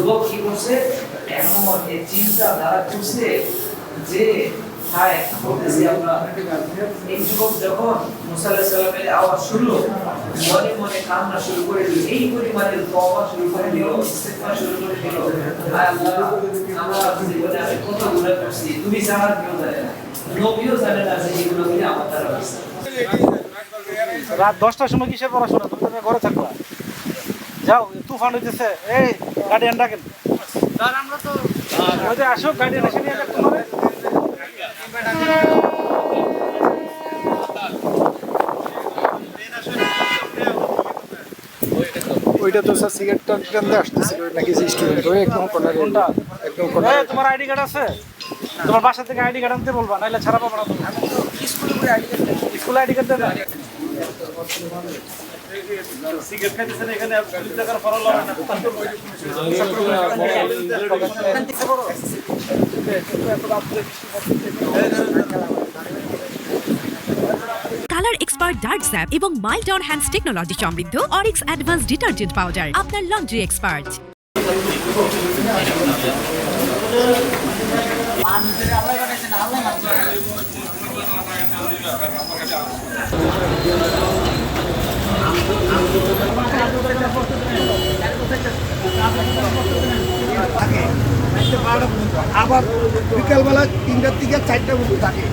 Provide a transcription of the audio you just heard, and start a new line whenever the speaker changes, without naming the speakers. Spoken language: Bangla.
যুবক কি করছে এমন এই চিন্তা ধারা করছে যে হায় বলতেছি আমরা এই যুবক যখন মুসা আলাইহিস সালামের আওয়াজ শুনলো মনে মনে কান্না শুরু করে দিল এই পরিমাণে তওবা শুরু করে দিল ইস্তিগফার শুরু করে দিল হায় আল্লাহ আমার জীবনে আমি কত গুনাহ করছি তুমি ছাড়া কেউ জানে না নবীও জানে না যে এগুলো কি আমার দ্বারা হয়েছে।
রাত 10টার সময় কিসের পড়াশোনা তুমি ঘরে থাকবা যাও তুফান হইতেছে এই গার্ডিয়ান ডাকেন স্যার আমরা তো ওই যে আসো গার্ডিয়ান এসে নিয়ে যাক তোমারে
ওইটা তো স্যার সিগারেট টানতে আসতেছিল নাকি স্টুডেন্ট ওই একদম কোনটা একদম কোনটা
তোমার আইডি কার্ড আছে তোমার বাসা থেকে আইডি কার্ড আনতে বলবা নাইলে ছাড়া পাবো না তুমি স্কুলে আইডি কার্ড দেন সিগারেট খাইতেছেন এখানে পুলিশ দেখার ফরল হবে না
কালার এক্সপার্ট ডার্ক স্যাপ এবং মাইল্ড অন হ্যান্ডস টেকনোলজি সমৃদ্ধ অরিক্স অ্যাডভান্স ডিটারজেন্ট পাউডার আপনার লন্ড্রি এক্সপার্ট।
আবার বিকালবেলা 3টার থেকে 4টা পর্যন্ত থাকে।